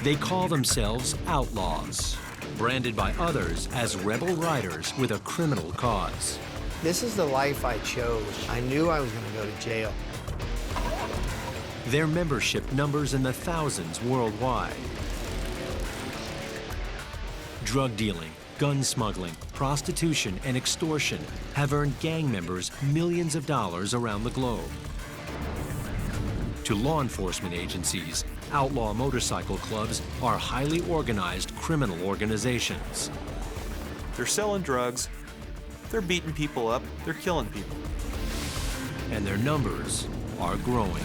They call themselves Outlaws, branded by others as rebel riders with a criminal cause. This is the life I chose. I knew I was going to go to jail. Their membership numbers in the thousands worldwide. Drug dealing, gun smuggling, prostitution, and extortion have earned gang members millions of dollars around the globe. To law enforcement agencies, outlaw motorcycle clubs are highly organized criminal organizations. They're selling drugs, they're beating people up, they're killing people. And their numbers are growing.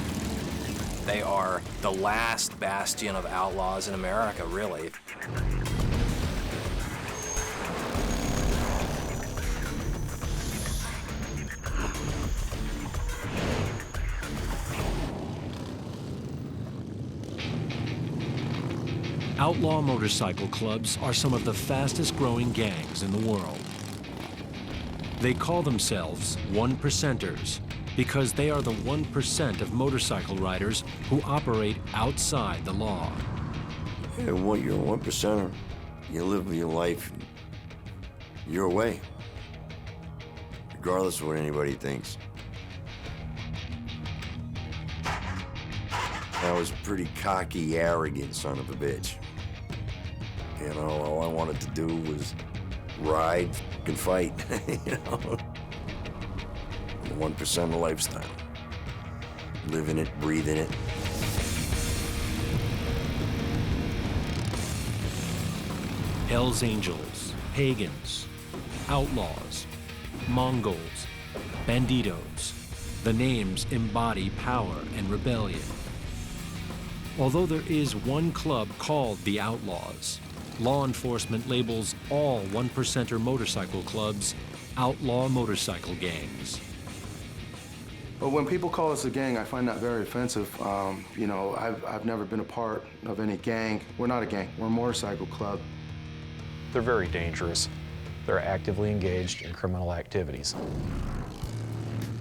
They are the last bastion of outlaws in America, really. Outlaw motorcycle clubs are some of the fastest growing gangs in the world. They call themselves one-percenters because they are the 1% of motorcycle riders who operate outside the law. Yeah, well, you're a one-percenter. You live your life your way, regardless of what anybody thinks. I was a pretty cocky, arrogant son of a bitch. You know, all I wanted to do was ride and fight, you know? The 1% lifestyle. Living it, breathing it. Hells Angels, pagans, outlaws, Mongols, banditos. The names embody power and rebellion. Although there is one club called the Outlaws, law enforcement labels all one-percenter motorcycle clubs outlaw motorcycle gangs. But when people call us a gang, I find that very offensive. You know, I've never been a part of any gang. We're not a gang, we're a motorcycle club. They're very dangerous. They're actively engaged in criminal activities.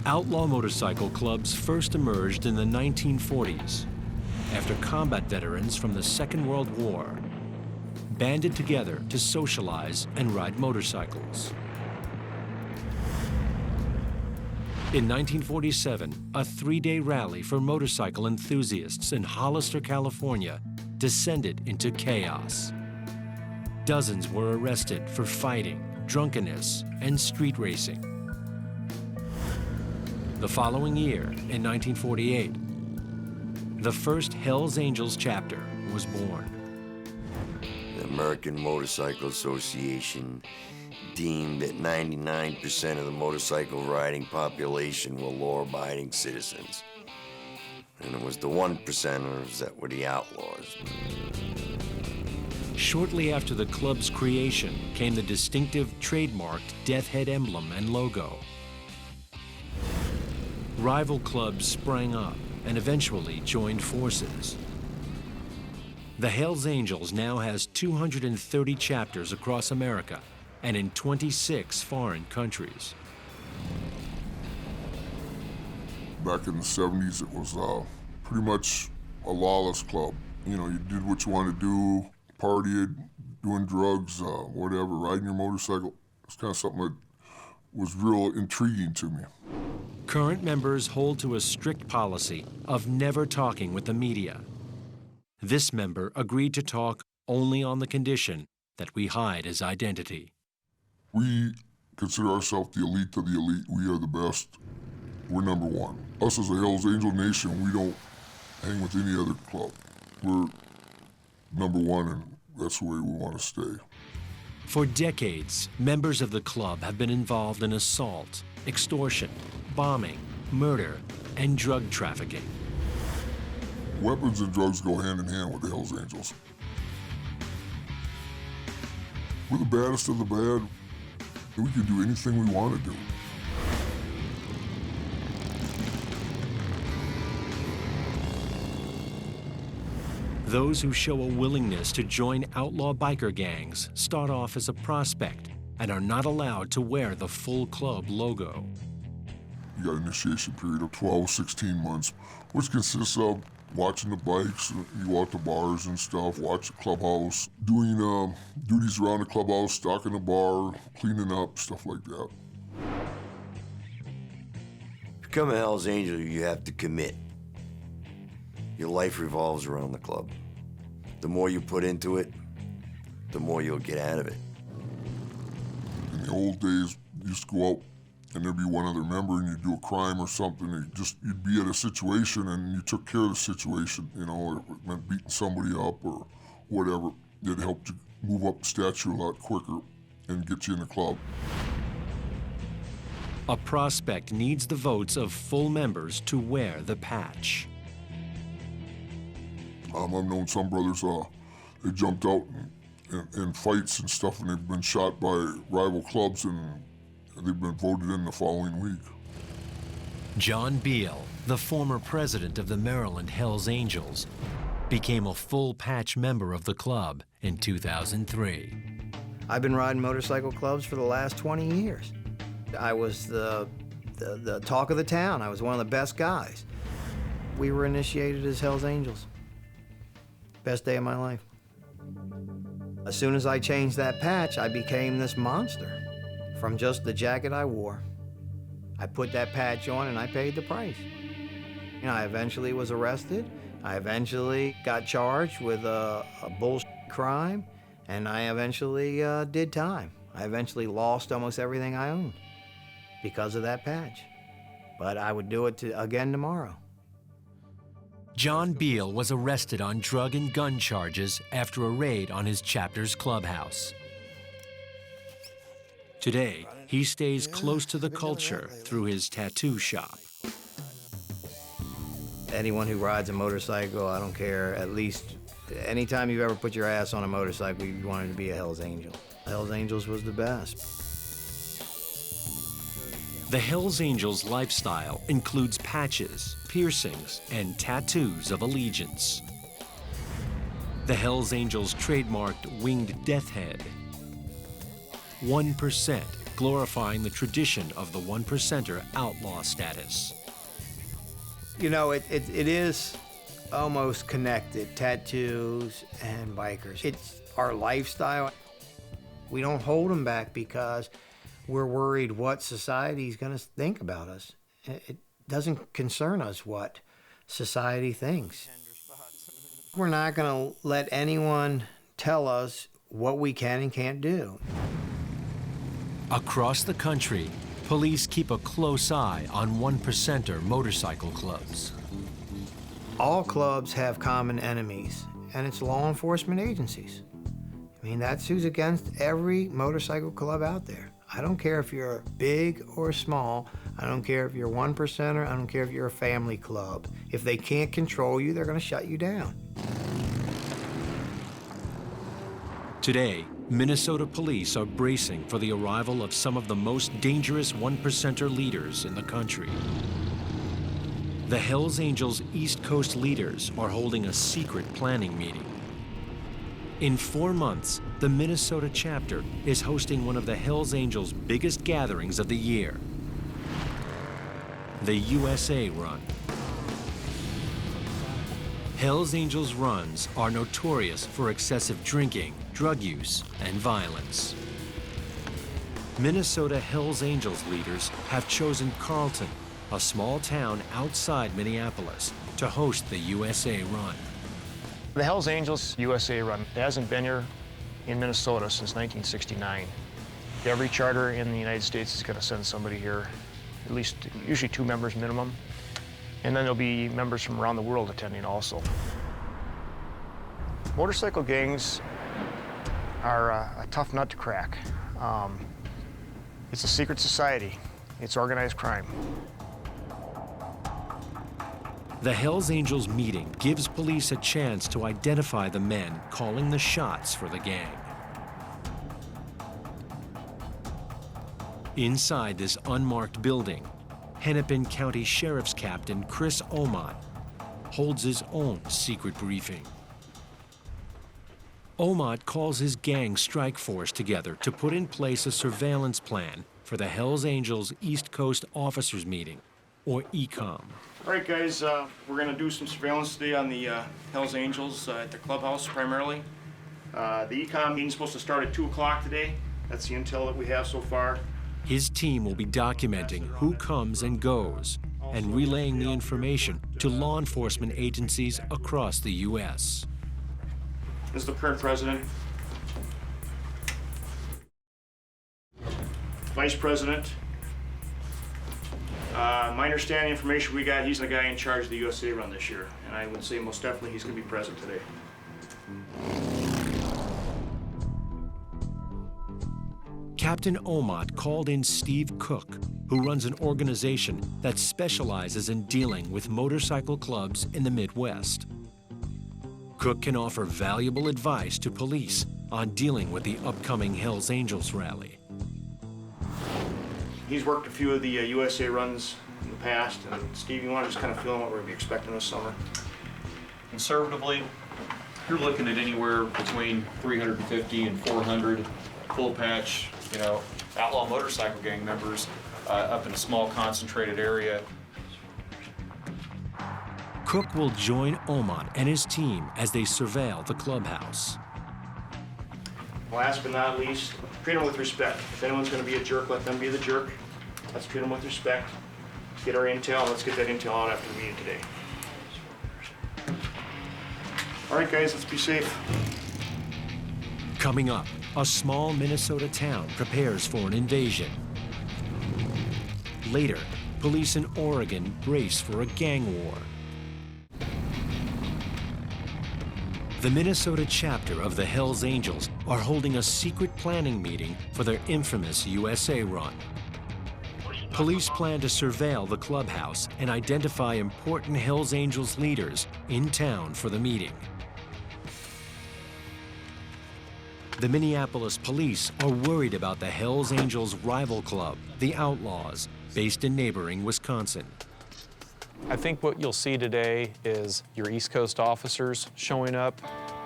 Outlaw motorcycle clubs first emerged in the 1940s after combat veterans from the Second World War banded together to socialize and ride motorcycles. In 1947, a three-day rally for motorcycle enthusiasts in Hollister, California, descended into chaos. Dozens were arrested for fighting, drunkenness, and street racing. The following year, in 1948, the first Hells Angels chapter was born. The American Motorcycle Association deemed that 99% of the motorcycle riding population were law-abiding citizens. And it was the 1%ers that were the outlaws. Shortly after the club's creation came the distinctive trademarked death head emblem and logo. Rival clubs sprang up and eventually joined forces. The Hells Angels now has 230 chapters across America and in 26 foreign countries. Back in the 70s, it was pretty much a lawless club. You know, you did what you wanted to do, partied, doing drugs, whatever, riding your motorcycle. It's kind of something that was real intriguing to me. Current members hold to a strict policy of never talking with the media. This member agreed to talk only on the condition that we hide his identity. We consider ourselves the elite of the elite. We are the best. We're number one. Us as a Hells Angel Nation, we don't hang with any other club. We're number one, and that's the way we want to stay. For decades, members of the club have been involved in assault, extortion, bombing, murder, and drug trafficking. Weapons and drugs go hand in hand with the Hells Angels. We're the baddest of the bad. We can do anything we want to do. Those who show a willingness to join outlaw biker gangs start off as a prospect and are not allowed to wear the full club logo. You got an initiation period of 12, 16 months, which consists of watching the bikes. You go out to bars and stuff, watch the clubhouse, doing duties around the clubhouse, stocking the bar, cleaning up, stuff like that. To become a Hell's Angel, you have to commit. Your life revolves around the club. The more you put into it, the more you'll get out of it. In the old days, you used to go out and there'd be one other member and you'd do a crime or something, and you'd be at a situation and you took care of the situation, you know, it meant beating somebody up or whatever. It helped you move up the stature a lot quicker and get you in the club. A prospect needs the votes of full members to wear the patch. I've known some brothers, they jumped out in fights and stuff, and they've been shot by rival clubs, and they've been voted in the following week. John Beal, the former president of the Maryland Hells Angels, became a full patch member of the club in 2003. I've been riding motorcycle clubs for the last 20 years. I was the talk of the town. I was one of the best guys. We were initiated as Hells Angels. Best day of my life. As soon as I changed that patch, I became this monster. From just the jacket I wore. I put that patch on and I paid the price. You know, I eventually was arrested. I eventually got charged with a bullshit crime, and I eventually did time. I eventually lost almost everything I owned because of that patch. But I would do it again tomorrow. John Beal was arrested on drug and gun charges after a raid on his chapter's clubhouse. Today, he stays close to the culture through his tattoo shop. Anyone who rides a motorcycle, I don't care, at least anytime you've ever put your ass on a motorcycle, you wanted to be a Hells Angel. Hells Angels was the best. The Hells Angels lifestyle includes patches, piercings, and tattoos of allegiance. The Hells Angels trademarked winged death head. 1%, glorifying the tradition of the 1%er outlaw status. You know, it is almost connected, tattoos and bikers. It's our lifestyle. We don't hold them back because we're worried what society's gonna think about us. It doesn't concern us what society thinks. We're not gonna let anyone tell us what we can and can't do. Across the country, police keep a close eye on 1%er motorcycle clubs. All clubs have common enemies, and it's law enforcement agencies. I mean, that's who's against every motorcycle club out there. I don't care if you're big or small. I don't care if you're 1%er. I don't care if you're a family club. If they can't control you, they're gonna shut you down. Today, Minnesota police are bracing for the arrival of some of the most dangerous 1%er leaders in the country. The Hells Angels East Coast leaders are holding a secret planning meeting. In 4 months, the Minnesota chapter is hosting one of the Hells Angels' biggest gatherings of the year, the USA Run. Hells Angels runs are notorious for excessive drinking, drug use, and violence. Minnesota Hells Angels leaders have chosen Carlton, a small town outside Minneapolis, to host the USA Run. The Hells Angels USA Run hasn't been here in Minnesota since 1969. Every charter in the United States is going to send somebody here, at least usually 2 members minimum. And then there'll be members from around the world attending also. Motorcycle gangs are a tough nut to crack. It's a secret society. It's organized crime. The Hells Angels meeting gives police a chance to identify the men calling the shots for the gang. Inside this unmarked building, Hennepin County Sheriff's Captain Chris Omot holds his own secret briefing. Omot calls his gang strike force together to put in place a surveillance plan for the Hells Angels East Coast Officers Meeting, or ECOM. All right, guys, we're going to do some surveillance today on the Hells Angels at the clubhouse primarily. The econ meeting's supposed to start at 2 o'clock today. That's the intel that we have so far. His team will be documenting who comes and goes and relaying the information to law enforcement agencies across the U.S. This is the current president. Vice president. My understanding information we got, he's the guy in charge of the USA run this year. And I would say most definitely he's going to be present today. Captain Omot called in Steve Cook, who runs an organization that specializes in dealing with motorcycle clubs in the Midwest. Cook can offer valuable advice to police on dealing with the upcoming Hells Angels rally. He's worked a few of the USA runs in the past. And Steve, you want to just kind of fill in what we're going to be expecting this summer? Conservatively, you're looking at anywhere between 350 and 400 full patch, outlaw motorcycle gang members up in a small concentrated area. Cook will join Omot and his team as they surveil the clubhouse. Last but not least, treat them with respect. If anyone's going to be a jerk, let them be the jerk. Let's treat them with respect. Let's get our intel. Let's get that intel out after the meeting today. All right, guys, let's be safe. Coming up, a small Minnesota town prepares for an invasion. Later, police in Oregon brace for a gang war. The Minnesota chapter of the Hells Angels are holding a secret planning meeting for their infamous USA run. Police plan to surveil the clubhouse and identify important Hells Angels leaders in town for the meeting. The Minneapolis police are worried about the Hells Angels' rival club, the Outlaws, based in neighboring Wisconsin. I think what you'll see today is your East Coast officers showing up.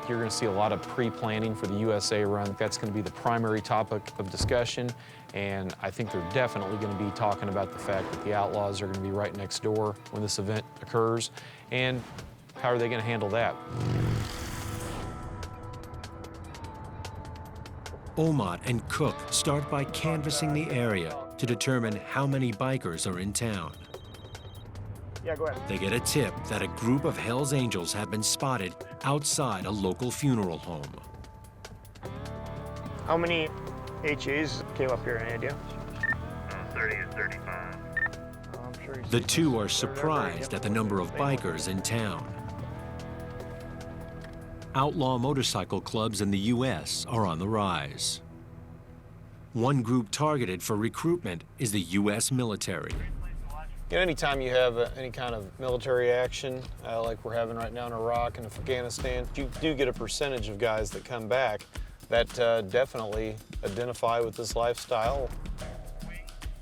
You're going to see a lot of pre-planning for the USA run. That's going to be the primary topic of discussion, and I think they're definitely going to be talking about the fact that the Outlaws are going to be right next door when this event occurs, and how are they going to handle that? Omot and Cook start by canvassing the area to determine how many bikers are in town. Yeah, go ahead. They get a tip that a group of Hells Angels have been spotted outside a local funeral home. How many HAs came up here, any idea? 30 or 35. I'm sure The two are surprised at the number of bikers in town. Outlaw motorcycle clubs in the U.S. are on the rise. One group targeted for recruitment is the U.S. military. Anytime you have any kind of military action, like we're having right now in Iraq and Afghanistan, you do get a percentage of guys that come back that definitely identify with this lifestyle.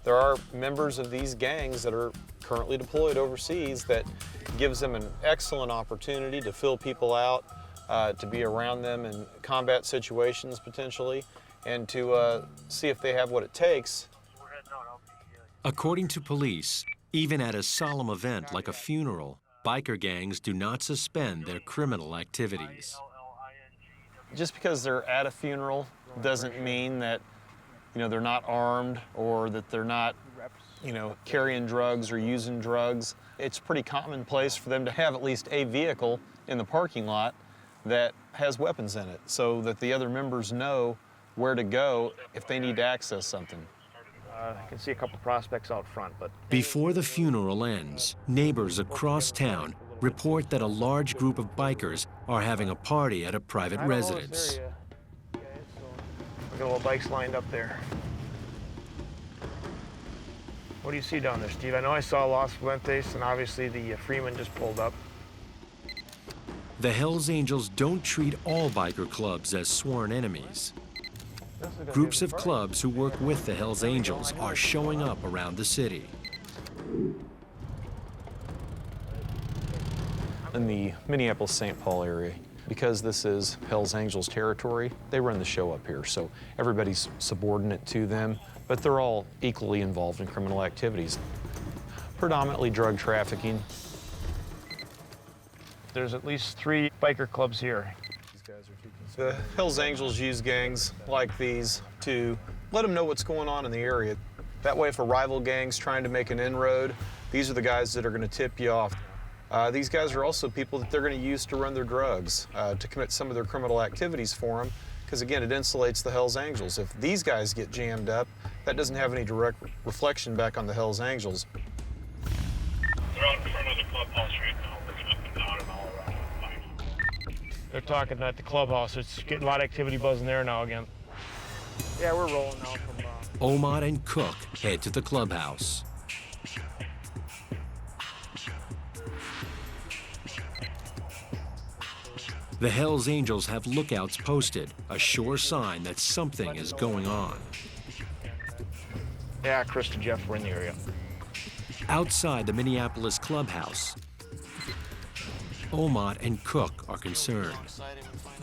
There are members of these gangs that are currently deployed overseas that gives them an excellent opportunity to fill people out, to be around them in combat situations potentially, and to see if they have what it takes. According to police, even at a solemn event like a funeral, biker gangs do not suspend their criminal activities. Just because they're at a funeral doesn't mean that, they're not armed or that they're not, carrying drugs or using drugs. It's pretty commonplace for them to have at least a vehicle in the parking lot that has weapons in it so that the other members know where to go if they need to access something. I can see a couple prospects out front, but... Before the funeral ends, neighbors across town report that a large group of bikers are having a party at a private residence. Look at all the bikes lined up there. What do you see down there, Steve? I know I saw Los Fuentes, and obviously the Freeman just pulled up. The Hells Angels don't treat all biker clubs as sworn enemies. Groups of clubs who work with the Hells Angels are showing up around the city. In the Minneapolis-St. Paul area, because this is Hells Angels territory, they run the show up here, so everybody's subordinate to them, but they're all equally involved in criminal activities. predominantly drug trafficking. There's at least 3 biker clubs here. The Hells Angels use gangs like these to let them know what's going on in the area. That way, if a rival gang's trying to make an inroad, these are the guys that are going to tip you off. These guys are also people that they're going to use to run their drugs, to commit some of their criminal activities for them, because again, it insulates the Hells Angels. If these guys get jammed up, that doesn't have any direct reflection back on the Hells Angels. They're out in front of the clubhouse right now, looking up and down and all around. They're talking at the clubhouse. It's getting a lot of activity buzzing there now again. Yeah, we're rolling now from... Omad and Cook head to the clubhouse. The Hells Angels have lookouts posted, a sure sign that something is going on. Yeah, Chris and Jeff were in the area. Outside the Minneapolis clubhouse, Omad and Cook are concerned.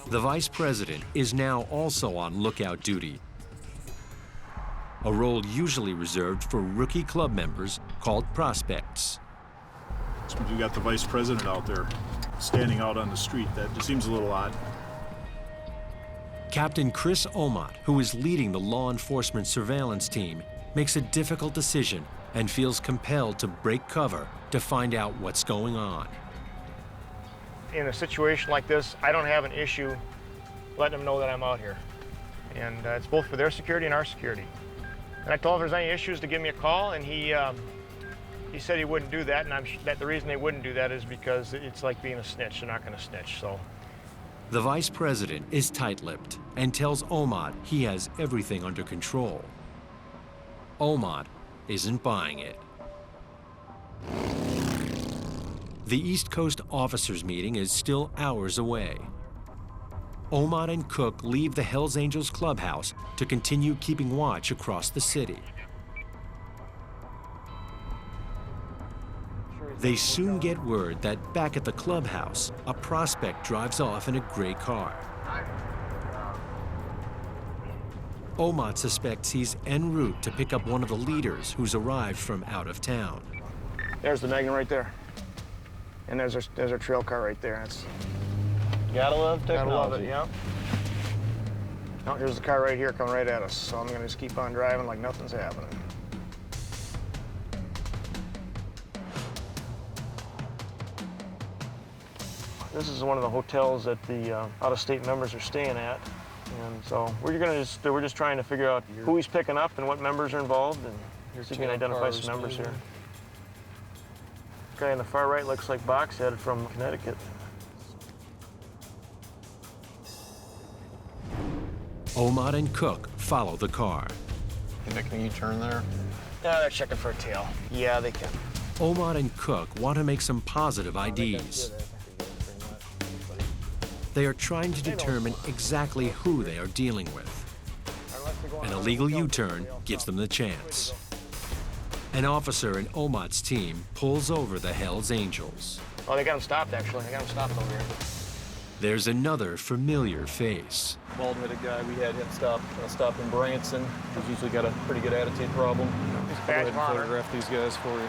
The vice president is now also on lookout duty, a role usually reserved for rookie club members called prospects. You got the vice president out there standing out on the street. That just seems a little odd. Captain Chris Omad, who is leading the law enforcement surveillance team, makes a difficult decision and feels compelled to break cover to find out what's going on. In a situation like this, I don't have an issue letting them know that I'm out here. And it's both for their security and our security. And I told him if there's any issues to give me a call, and he said he wouldn't do that, and the reason they wouldn't do that is because it's like being a snitch. They're not going to snitch, so. The vice president is tight-lipped and tells Omad he has everything under control. Omad isn't buying it. The East Coast officers' meeting is still hours away. Omad and Cook leave the Hells Angels clubhouse to continue keeping watch across the city. They soon get word that back at the clubhouse, a prospect drives off in a gray car. Omad suspects he's en route to pick up one of the leaders who's arrived from out of town. There's the Magnum right there. And there's our trail car right there. Gotta love technology. Gotta love it, yeah. Now, here's the car right here coming right at us, so I'm gonna just keep on driving like nothing's happening. This is one of the hotels that the out-of-state members are staying at. And so we're just trying to figure out who he's picking up and what members are involved, and see if we can identify some members here. Guy on the far right looks like Boxhead from Connecticut. Omad and Cook follow the car. Can you turn there? Yeah, they're checking for a tail. Yeah, they can. Omad and Cook want to make some positive IDs. They are trying to determine exactly who they are dealing with. An illegal U-turn gives them the chance. An officer in Omad's team pulls over the Hells Angels. Oh, they got him stopped, actually. They got him stopped over here. There's another familiar face. Bald-headed guy we had stop in Branson. He's usually got a pretty good attitude problem. I'll go ahead and photograph these guys for you.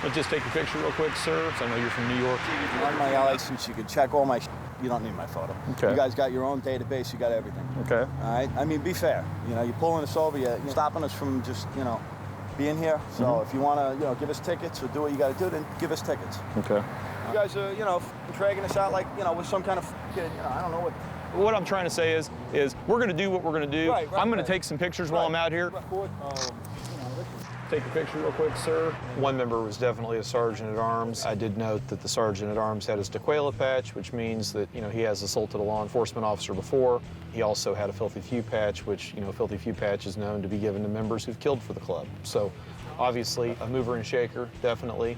Let's just take a picture real quick, sir. I know you're from New York. On my license, you can check all my You don't need my photo. Okay. You guys got your own database. You got everything. Okay. All right? I mean, be fair. You know, you're pulling us over. You're stopping us from just, being here. So if you want to, give us tickets or do what you got to do, then give us tickets. Okay. You guys are, dragging us out like, with some kind of, I don't know what. What I'm trying to say is we're going to do what we're going to do. Right, I'm going to take some pictures while I'm out here. Take a picture real quick, sir. One member was definitely a sergeant-at-arms. I did note that the sergeant-at-arms had his Tequila patch, which means that, he has assaulted a law enforcement officer before. He also had a Filthy Few patch, which, Filthy Few patch is known to be given to members who've killed for the club. So, obviously, a mover and shaker, definitely,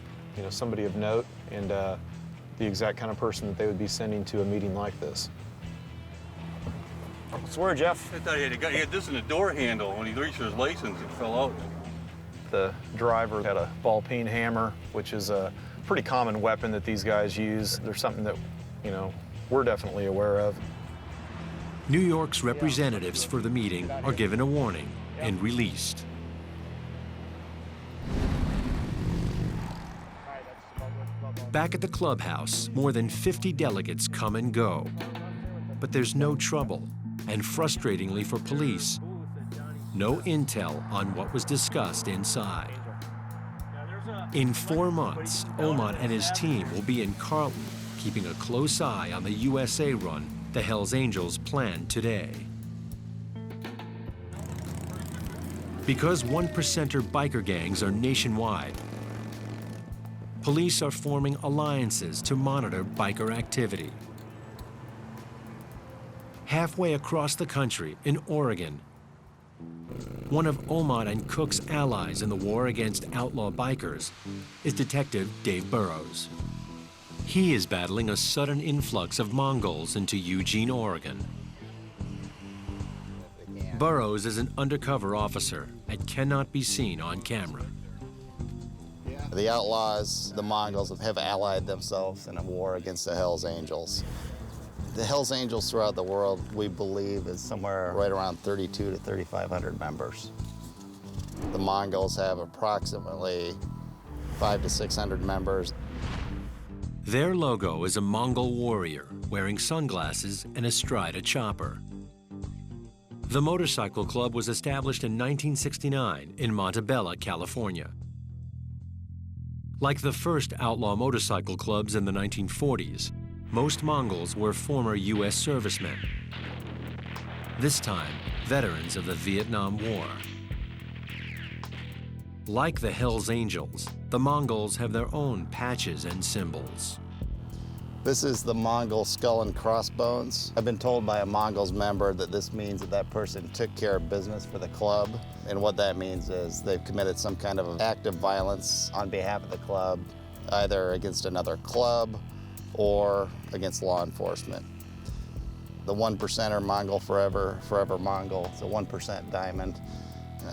somebody of note, and the exact kind of person that they would be sending to a meeting like this. Swear, Jeff. I thought he had this in the door handle. When he reached his license, it fell out. The driver had a ball-peen hammer, which is a pretty common weapon that these guys use. There's something that, we're definitely aware of. New York's representatives for the meeting are given a warning and released. Back at the clubhouse, more than 50 delegates come and go. But there's no trouble, and frustratingly for police, no intel on what was discussed inside. In 4 months, Omot and his team will be in Carlton, keeping a close eye on the USA run the Hells Angels planned today. Because 1%er biker gangs are nationwide, police are forming alliances to monitor biker activity. Halfway across the country, in Oregon, one of Omot and Cook's allies in the war against outlaw bikers is Detective Dave Burrows. He is battling a sudden influx of Mongols into Eugene, Oregon. Burrows is an undercover officer and cannot be seen on camera. The Outlaws, the Mongols, have allied themselves in a war against the Hells Angels. The Hells Angels throughout the world, we believe, is somewhere right around 3,200 to 3,500 members. The Mongols have approximately 500 to 600 members. Their logo is a Mongol warrior wearing sunglasses and astride a chopper. The motorcycle club was established in 1969 in Montebello, California. Like the first outlaw motorcycle clubs in the 1940s, most Mongols were former U.S. servicemen. This time, veterans of the Vietnam War. Like the Hells Angels, the Mongols have their own patches and symbols. This is the Mongol skull and crossbones. I've been told by a Mongols member that this means that that person took care of business for the club. And what that means is they've committed some kind of act of violence on behalf of the club, either against another club or against law enforcement. The 1%er Mongol forever, forever Mongol. It's a 1% diamond.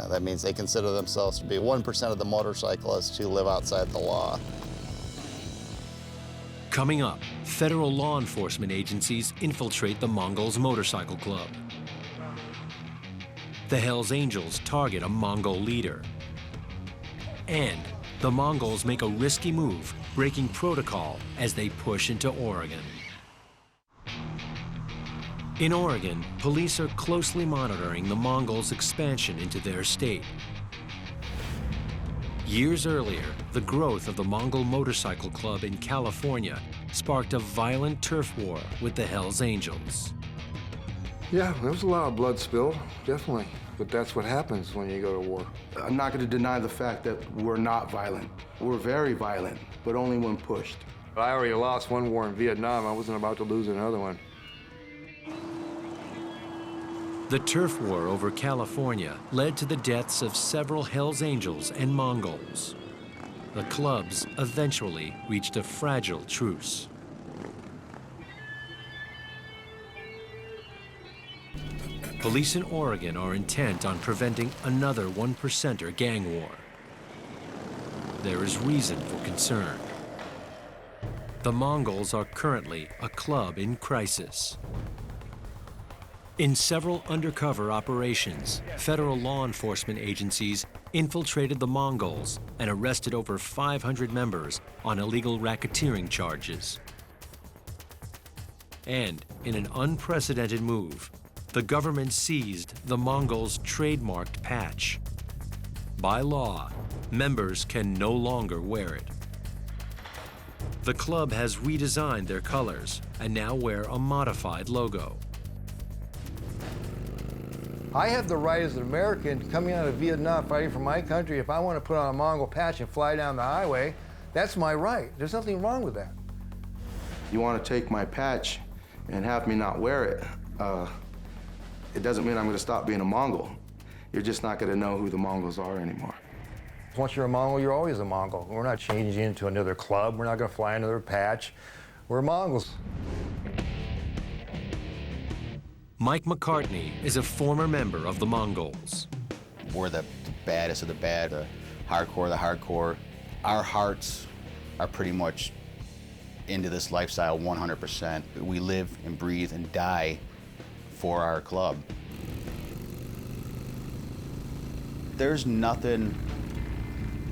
That means they consider themselves to be 1% of the motorcyclists who live outside the law. Coming up, federal law enforcement agencies infiltrate the Mongols Motorcycle Club. The Hells Angels target a Mongol leader. And the Mongols make a risky move, breaking protocol as they push into Oregon. In Oregon, police are closely monitoring the Mongols' expansion into their state. Years earlier, the growth of the Mongol Motorcycle Club in California sparked a violent turf war with the Hells Angels. Yeah, there was a lot of blood spill, definitely. But that's what happens when you go to war. I'm not going to deny the fact that we're not violent. We're very violent, but only when pushed. I already lost one war in Vietnam. I wasn't about to lose another one. The turf war over California led to the deaths of several Hells Angels and Mongols. The clubs eventually reached a fragile truce. Police in Oregon are intent on preventing another 1%er gang war. There is reason for concern. The Mongols are currently a club in crisis. In several undercover operations, federal law enforcement agencies infiltrated the Mongols and arrested over 500 members on illegal racketeering charges. And in an unprecedented move, the government seized the Mongols' trademarked patch. By law, members can no longer wear it. The club has redesigned their colors and now wear a modified logo. I have the right as an American coming out of Vietnam, fighting for my country. If I want to put on a Mongol patch and fly down the highway, that's my right. There's nothing wrong with that. You want to take my patch and have me not wear it, it doesn't mean I'm going to stop being a Mongol. You're just not going to know who the Mongols are anymore. Once you're a Mongol, you're always a Mongol. We're not changing into another club. We're not going to fly another patch. We're Mongols. Mike McCartney is a former member of the Mongols. We're the baddest of the bad, the hardcore. Our hearts are pretty much into this lifestyle 100%. We live and breathe and die for our club. There's nothing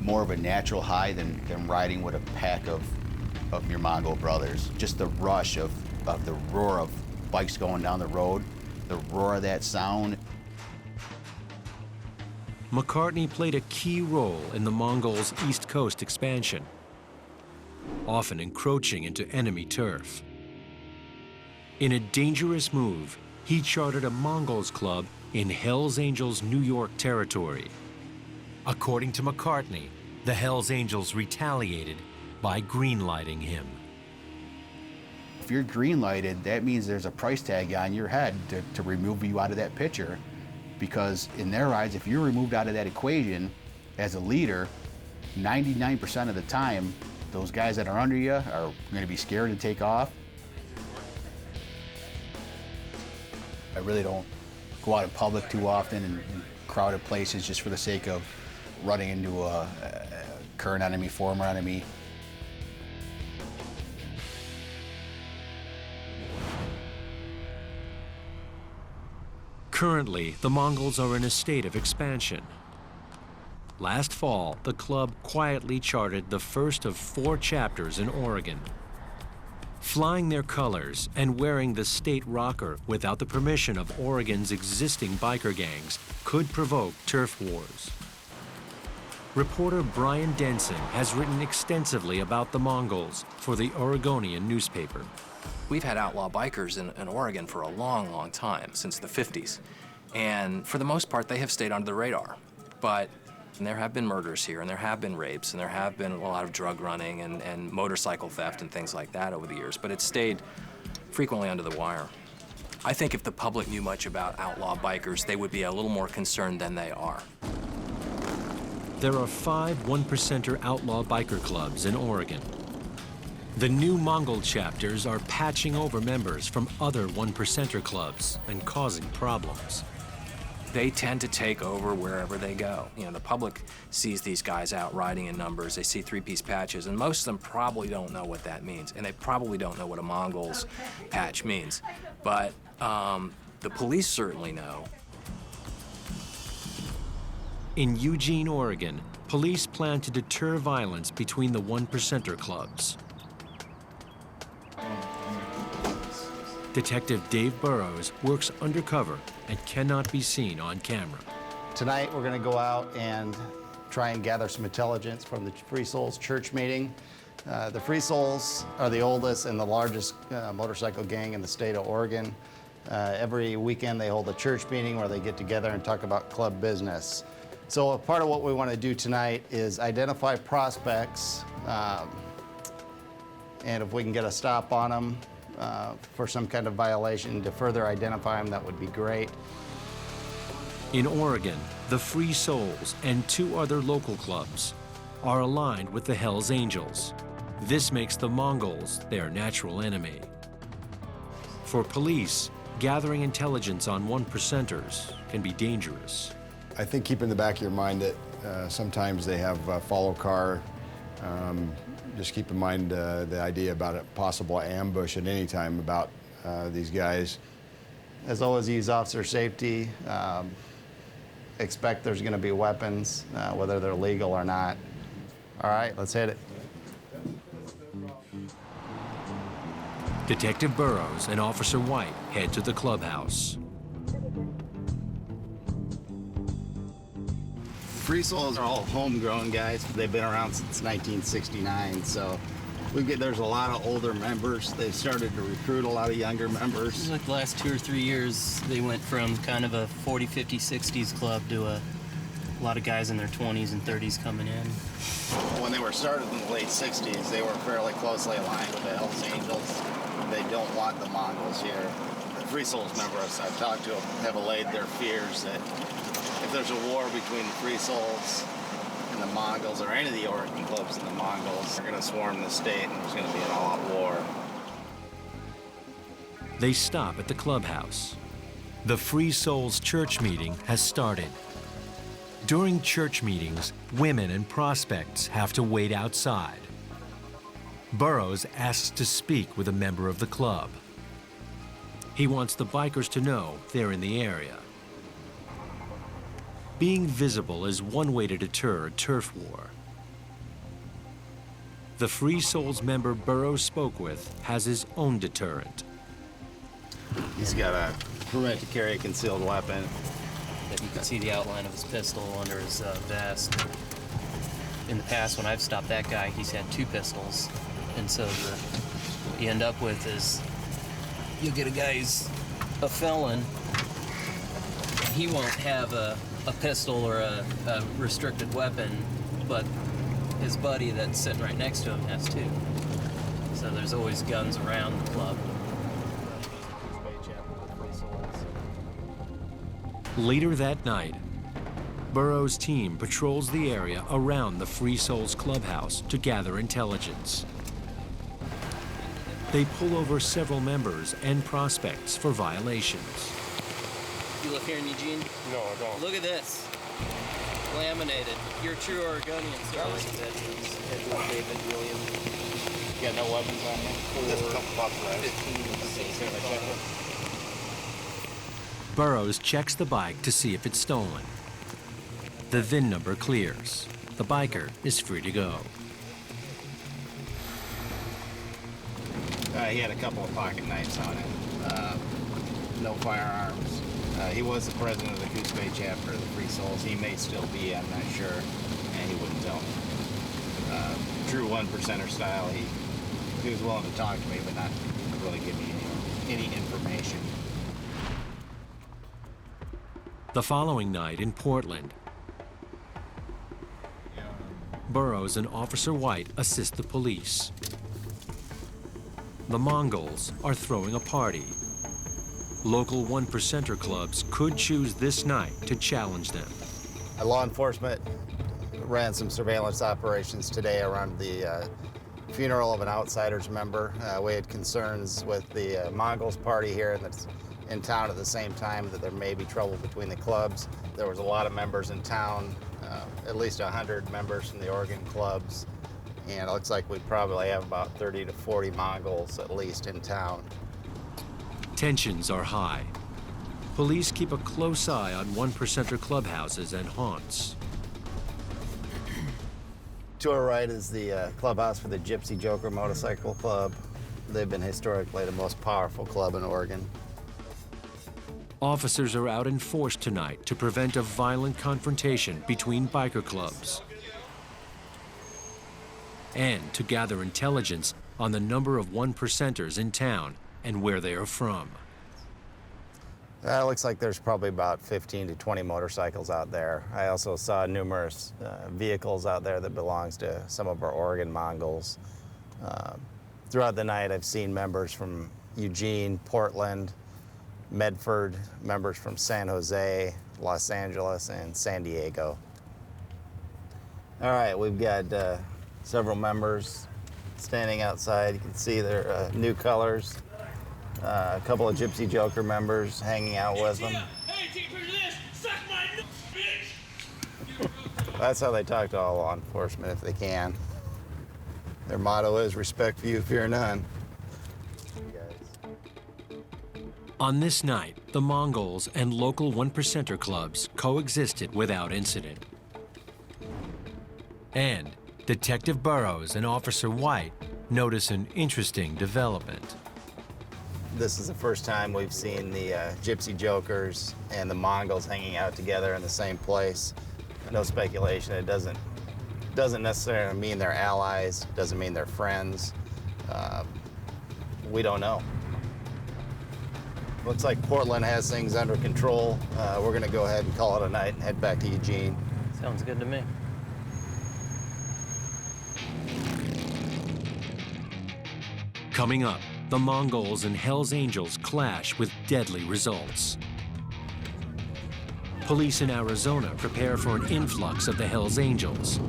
more of a natural high than riding with a pack of of your Mongol brothers. Just the rush of the roar of bikes going down the road, the roar of that sound. McCartney played a key role in the Mongols' East Coast expansion, often encroaching into enemy turf. In a dangerous move, he chartered a Mongols club in Hells Angels, New York territory. According to McCartney, the Hells Angels retaliated by greenlighting him. If you're green-lighted, that means there's a price tag on your head to remove you out of that picture. Because in their eyes, if you're removed out of that equation as a leader, 99% of the time, those guys that are under you are going to be scared to take off. I really don't go out in public too often in crowded places just for the sake of running into a current enemy, former enemy. Currently, the Mongols are in a state of expansion. Last fall, the club quietly charted the first of 4 chapters in Oregon. Flying their colors and wearing the state rocker without the permission of Oregon's existing biker gangs could provoke turf wars. Reporter Brian Denson has written extensively about the Mongols for the Oregonian newspaper. We've had outlaw bikers in Oregon for a long, long time, since the 50s. And for the most part, they have stayed under the radar. But there have been murders here, and there have been rapes, and there have been a lot of drug running and motorcycle theft and things like that over the years. But it's stayed frequently under the wire. I think if the public knew much about outlaw bikers, they would be a little more concerned than they are. There are 5 one-percenter outlaw biker clubs in Oregon. The new Mongol chapters are patching over members from other one-percenter clubs and causing problems. They tend to take over wherever they go. You know, the public sees these guys out riding in numbers. They see 3-piece patches, and most of them probably don't know what that means, and they probably don't know what a Mongols patch means. But the police certainly know. In Eugene, Oregon, police plan to deter violence between the one-percenter clubs. Detective Dave Burrows works undercover and cannot be seen on camera. Tonight, we're going to go out and try and gather some intelligence from the Free Souls church meeting. The Free Souls are the oldest and the largest motorcycle gang in the state of Oregon. Every weekend, they hold a church meeting where they get together and talk about club business. So a part of what we want to do tonight is identify prospects, and if we can get a stop on them, for some kind of violation to further identify them, that would be great. In Oregon, the Free Souls and 2 other local clubs are aligned with the Hells Angels. This makes the Mongols their natural enemy. For police, gathering intelligence on one-percenters can be dangerous. I think keep in the back of your mind that sometimes they have a follow car. Just keep in mind the idea about a possible ambush at any time about these guys. As always, use officer safety. Expect there's going to be weapons, whether they're legal or not. All right, let's hit it. Detective Burrows and Officer White head to the clubhouse. Free Souls are all homegrown guys. They've been around since 1969, so there's a lot of older members. They've started to recruit a lot of younger members. Like the last 2 or 3 years, they went from kind of a 40, 50, 60s club to a lot of guys in their 20s and 30s coming in. When they were started in the late 60s, they were fairly closely aligned with the Hells Angels. They don't want the Mongols here. The Free Souls members I've talked to have allayed their fears that if there's a war between the Free Souls and the Mongols, or any of the Oregon clubs and the Mongols, they're going to swarm the state and there's going to be an all-out war. They stop at the clubhouse. The Free Souls church meeting has started. During church meetings, women and prospects have to wait outside. Burrows asks to speak with a member of the club. He wants the bikers to know they're in the area. Being visible is one way to deter a turf war. The Free Souls member Burroughs spoke with has his own deterrent. He's got a permit to carry a concealed weapon. That you can see the outline of his pistol under his vest. In the past, when I've stopped that guy, he's had 2 pistols. And so what you end up with is you'll get a guy who's a felon. He won't have a pistol or a restricted weapon, but his buddy that's sitting right next to him has 2. So there's always guns around the club. Later that night, Burroughs' team patrols the area around the Free Souls clubhouse to gather intelligence. They pull over several members and prospects for violations. You live here in Eugene? No, I don't. Look at this. Laminated. You're a true Oregonian, sir. Edward David William. You got no weapons on you? Just a couple bucks left. 15. Burroughs checks the bike to see if it's stolen. The VIN number clears. The biker is free to go. He had a couple of pocket knives on him. No firearms. He was the president of the Coos Bay chapter of the Free Souls. He may still be, I'm not sure, and he wouldn't tell me. True 1%er style. He was willing to talk to me, but not really give me any information. The following night in Portland, Burroughs and Officer White assist the police. The Mongols are throwing a party. Local 1%er clubs could choose this night to challenge them. Law enforcement ran some surveillance operations today around the funeral of an Outsiders member. We had concerns with the Mongols party here that's in town at the same time, that there may be trouble between the clubs. There was a lot of members in town, at least 100 members from the Oregon clubs, and it looks like we probably have about 30 to 40 Mongols at least in town. Tensions are high. Police keep a close eye on 1%er clubhouses and haunts. To our right is the clubhouse for the Gypsy Joker Motorcycle Club. They've been historically the most powerful club in Oregon. Officers are out in force tonight to prevent a violent confrontation between biker clubs and to gather intelligence on the number of 1%ers in town and where they are from. It looks like there's probably about 15 to 20 motorcycles out there. I also saw numerous vehicles out there that belongs to some of our Oregon Mongols. Throughout the night, I've seen members from Eugene, Portland, Medford, members from San Jose, Los Angeles, and San Diego. All right, we've got several members standing outside. You can see their new colors. A couple of Gypsy Joker members hanging out with them. That's how they talk to all law enforcement if they can. Their motto is respect few, fear none. On this night, the Mongols and local 1%er clubs coexisted without incident. And Detective Burroughs and Officer White notice an interesting development. This is the first time we've seen the Gypsy Jokers and the Mongols hanging out together in the same place. No speculation. It doesn't necessarily mean they're allies. Doesn't mean they're friends. We don't know. Looks like Portland has things under control. We're going to go ahead and call it a night and head back to Eugene. Sounds good to me. Coming up, the Mongols and Hell's Angels clash with deadly results. Police in Arizona prepare for an influx of the Hell's Angels.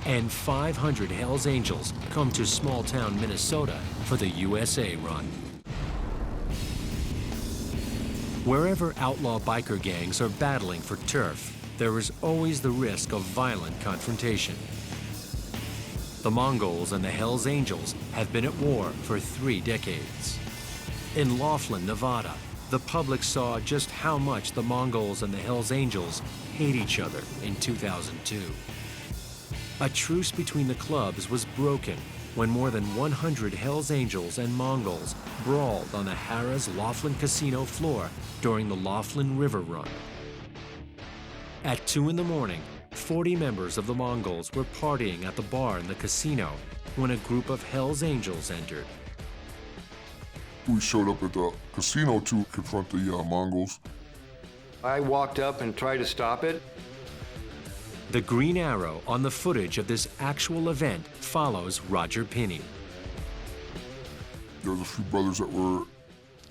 And 500 Hell's Angels come to small-town Minnesota for the USA run. Wherever outlaw biker gangs are battling for turf, there is always the risk of violent confrontation. The Mongols and the Hell's Angels have been at war for 3 decades. In Laughlin, Nevada, the public saw just how much the Mongols and the Hell's Angels hate each other in 2002. A truce between the clubs was broken when more than 100 Hells Angels and Mongols brawled on the Harrah's Laughlin casino floor during the Laughlin River Run. At 2 in the morning, 40 members of the Mongols were partying at the bar in the casino when a group of Hells Angels entered. We showed up at the casino to confront the Mongols. I walked up and tried to stop it. The green arrow on the footage of this actual event follows Roger Pinney. There was a few brothers that were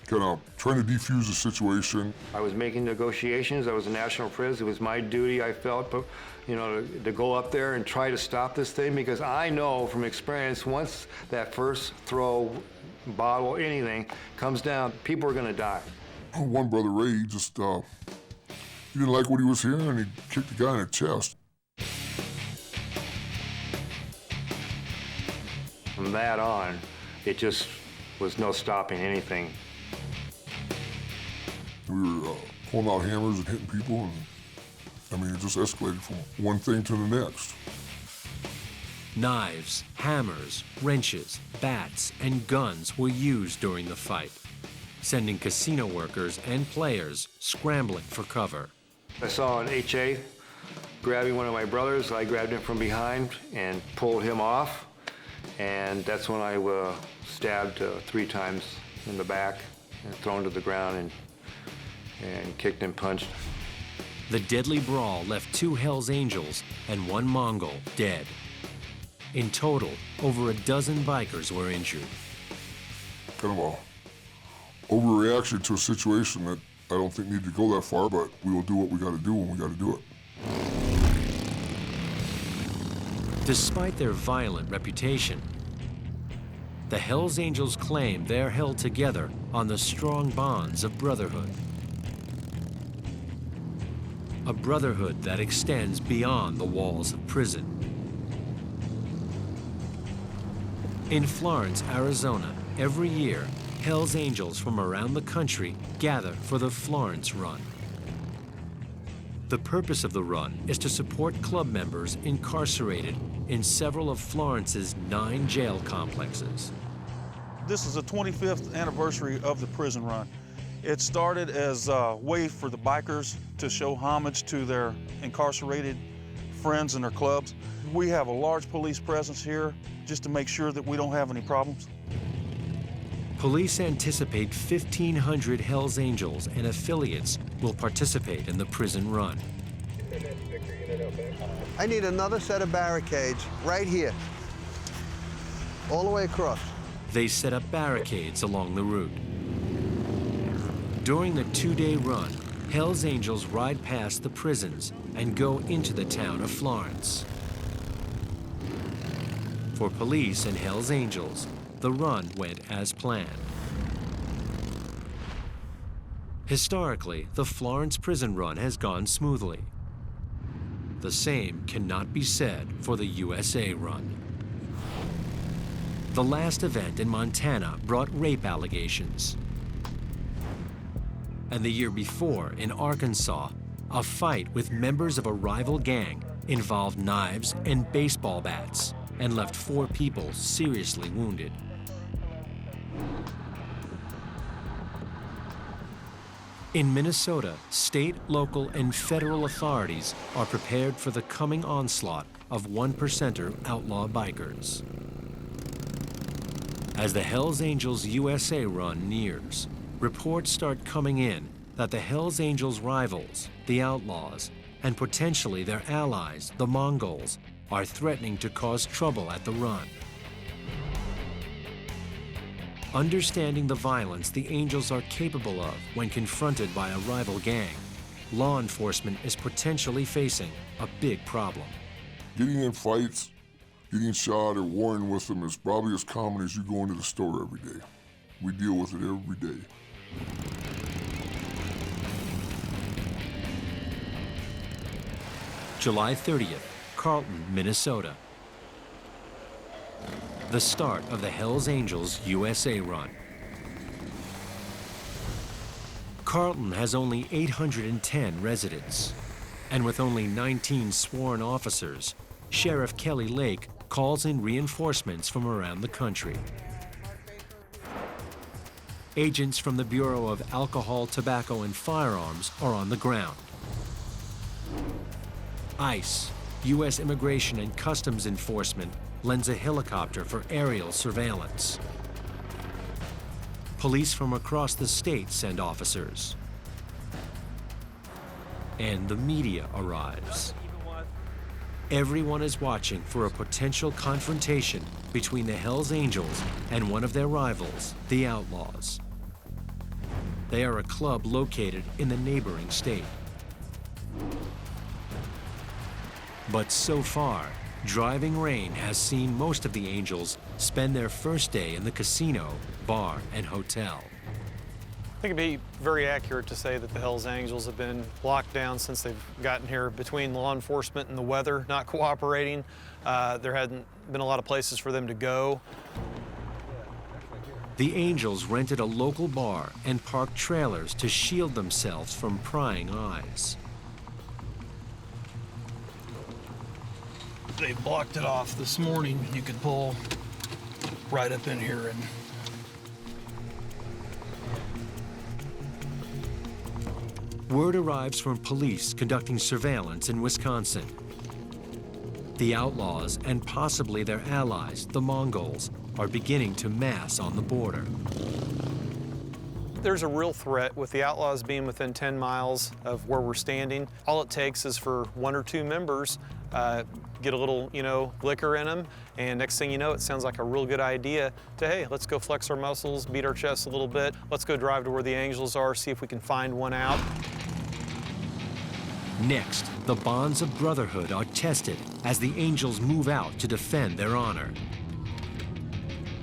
kind of trying to defuse the situation. I was making negotiations. I was a national prince. It was my duty, I felt, to go up there and try to stop this thing, because I know from experience, once that first throw, bottle, anything comes down, people are going to die. One brother, Ray, he didn't like what he was hearing, and he kicked the guy in the chest. From that on, it just was no stopping anything. We were pulling out hammers and hitting people, and it just escalated from one thing to the next. Knives, hammers, wrenches, bats, and guns were used during the fight, sending casino workers and players scrambling for cover. I saw an HA grabbing one of my brothers. I grabbed him from behind and pulled him off, and that's when I stabbed 3 times in the back and thrown to the ground and kicked and punched. The deadly brawl left 2 Hells Angels and 1 Mongol dead. In total, over a dozen bikers were injured. Kind of a overreaction to a situation that I don't think needed to go that far, but we will do what we got to do when we got to do it. Despite their violent reputation, the Hells Angels claim they're held together on the strong bonds of brotherhood. A brotherhood that extends beyond the walls of prison. In Florence, Arizona, every year, Hells Angels from around the country gather for the Florence Run. The purpose of the run is to support club members incarcerated in several of Florence's 9 jail complexes. This is the 25th anniversary of the prison run. It started as a way for the bikers to show homage to their incarcerated friends and their clubs. We have a large police presence here just to make sure that we don't have any problems. Police anticipate 1,500 Hells Angels and affiliates will participate in the prison run. I need another set of barricades right here, all the way across. They set up barricades along the route. During the 2-day run, Hells Angels ride past the prisons and go into the town of Florence. For police and Hells Angels, the run went as planned. Historically, the Florence prison run has gone smoothly. The same cannot be said for the USA run. The last event in Montana brought rape allegations. And the year before, in Arkansas, a fight with members of a rival gang involved knives and baseball bats and left 4 people seriously wounded. In Minnesota, state, local, and federal authorities are prepared for the coming onslaught of 1%er outlaw bikers. As the Hells Angels USA run nears, reports start coming in that the Hells Angels rivals, the Outlaws, and potentially their allies, the Mongols, are threatening to cause trouble at the run. Understanding the violence the Angels are capable of when confronted by a rival gang, law enforcement is potentially facing a big problem. Getting in fights, getting shot, or warring with them is probably as common as you going to the store every day. We deal with it every day. July 30th, Carlton, Minnesota. The start of the Hells Angels USA run. Carlton has only 810 residents, and with only 19 sworn officers, Sheriff Kelly Lake calls in reinforcements from around the country. Agents from the Bureau of Alcohol, Tobacco, and Firearms are on the ground. ICE, U.S. Immigration and Customs Enforcement, lends a helicopter for aerial surveillance. Police from across the state send officers. And the media arrives. Everyone is watching for a potential confrontation between the Hells Angels and one of their rivals, the Outlaws. They are a club located in the neighboring state. But so far, driving rain has seen most of the Angels spend their first day in the casino, bar, and hotel. I think it'd be very accurate to say that the Hells Angels have been locked down since they've gotten here, between law enforcement and the weather not cooperating. There hadn't been a lot of places for them to go. The Angels rented a local bar and parked trailers to shield themselves from prying eyes. They blocked it off this morning. You could pull right up in here and Word arrives from police conducting surveillance in Wisconsin. The Outlaws and possibly their allies, the Mongols, are beginning to mass on the border. There's a real threat with the Outlaws being within 10 miles of where we're standing. All it takes is for one or two members get a little, liquor in them, and next thing you know, it sounds like a real good idea to, hey, let's go flex our muscles, beat our chests a little bit, let's go drive to where the Angels are, see if we can find one out. Next, the bonds of brotherhood are tested as the Angels move out to defend their honor.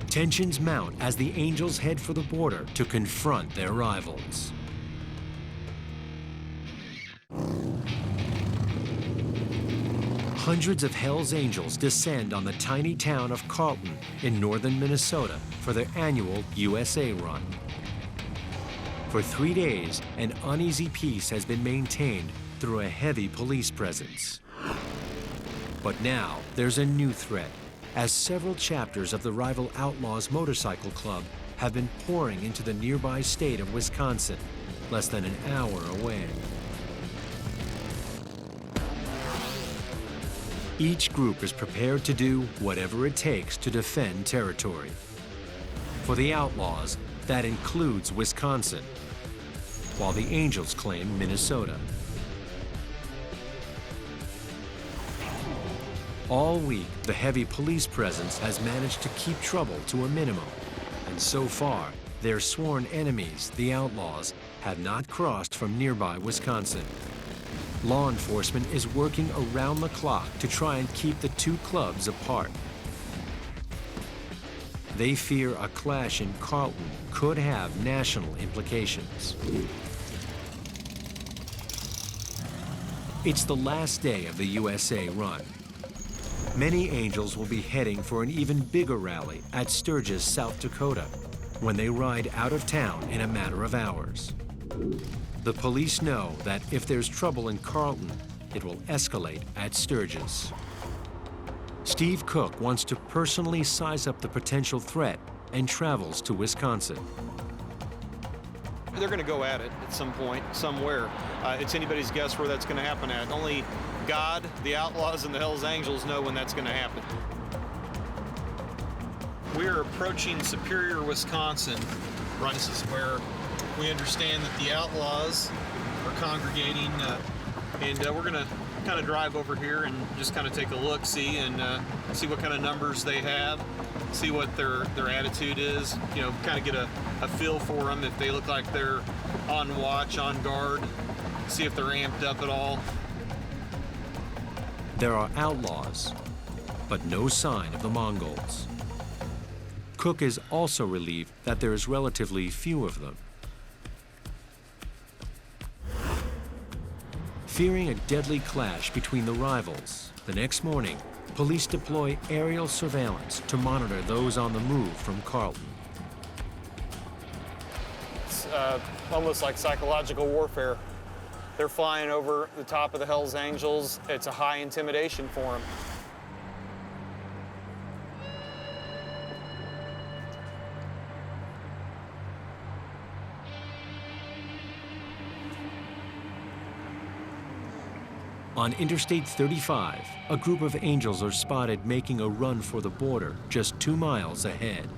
Tensions mount as the Angels head for the border to confront their rivals. Hundreds of Hells Angels descend on the tiny town of Carlton in northern Minnesota for their annual USA run. For 3 days, an uneasy peace has been maintained through a heavy police presence. But now there's a new threat, as several chapters of the rival Outlaws Motorcycle Club have been pouring into the nearby state of Wisconsin, less than an hour away. Each group is prepared to do whatever it takes to defend territory. For the Outlaws, that includes Wisconsin, while the Angels claim Minnesota. All week, the heavy police presence has managed to keep trouble to a minimum, and so far, their sworn enemies, the Outlaws, have not crossed from nearby Wisconsin. Law enforcement is working around the clock to try and keep the two clubs apart. They fear a clash in Carlton could have national implications. It's the last day of the USA run. Many Angels will be heading for an even bigger rally at Sturgis, South Dakota, when they ride out of town in a matter of hours. The police know that if there's trouble in Carlton, it will escalate at Sturgis. Steve Cook wants to personally size up the potential threat and travels to Wisconsin. They're going to go at it at some point, somewhere. It's anybody's guess where that's going to happen at. Only God, the Outlaws, and the Hells Angels know when that's going to happen. We are approaching Superior, Wisconsin. This is where we understand that the Outlaws are congregating, and we're going to kind of drive over here and just kind of take a look, see what kind of numbers they have, see what their attitude is, kind of get a feel for them, if they look like they're on watch, on guard, see if they're amped up at all. There are Outlaws, but no sign of the Mongols. Cook is also relieved that there is relatively few of them. Fearing a deadly clash between the rivals, the next morning, police deploy aerial surveillance to monitor those on the move from Carlton. It's almost like psychological warfare. They're flying over the top of the Hells Angels. It's a high intimidation for them. On Interstate 35, a group of angels are spotted making a run for the border just 2 miles ahead.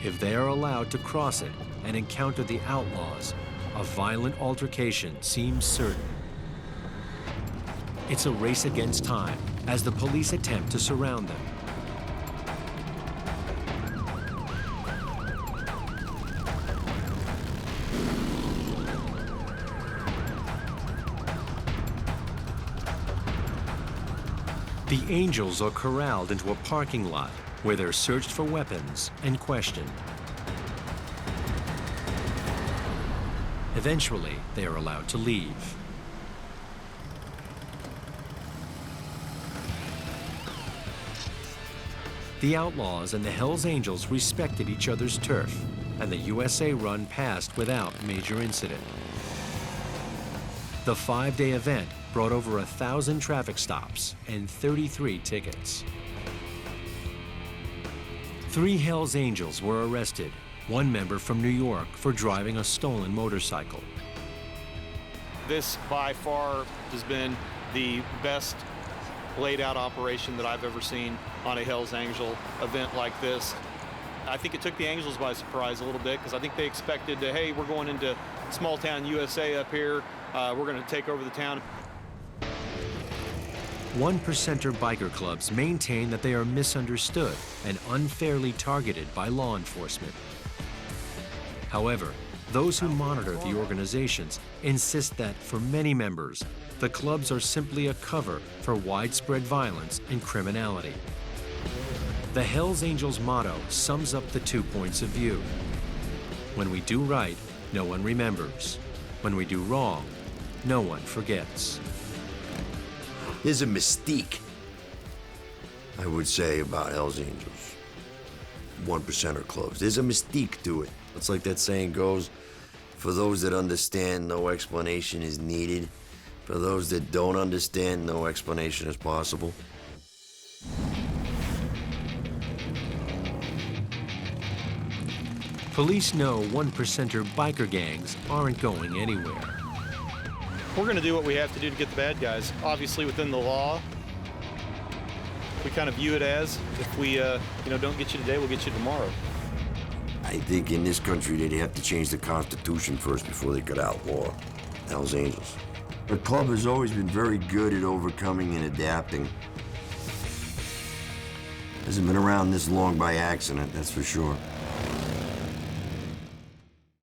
If they are allowed to cross it and encounter the outlaws, a violent altercation seems certain. It's a race against time as the police attempt to surround them. The angels are corralled into a parking lot where they're searched for weapons and questioned. Eventually, they are allowed to leave. The Outlaws and the Hells Angels respected each other's turf, and the USA run passed without major incident. The 5-day event brought over 1,000 traffic stops and 33 tickets. 3 Hells Angels were arrested, 1 member from New York for driving a stolen motorcycle. This by far has been the best laid out operation that I've ever seen on a Hells Angel event like this. I think it took the Angels by surprise a little bit because I think they expected to, hey, we're going into small town USA up here, we're going to take over the town. 1%er biker clubs maintain that they are misunderstood and unfairly targeted by law enforcement. However, those who monitor the organizations insist that for many members, the clubs are simply a cover for widespread violence and criminality. The Hells Angels motto sums up the 2 points of view. When we do right, no one remembers. When we do wrong, no one forgets. There's a mystique, I would say, about Hells Angels. 1%er clubs. There's a mystique to it. It's like that saying goes, for those that understand, no explanation is needed. For those that don't understand, no explanation is possible. Police know 1%er biker gangs aren't going anywhere. We're going to do what we have to do to get the bad guys. Obviously, within the law, we kind of view it as if we, don't get you today, we'll get you tomorrow. I think in this country they'd have to change the Constitution first before they could outlaw Hells Angels. The club has always been very good at overcoming and adapting. Hasn't been around this long by accident, that's for sure.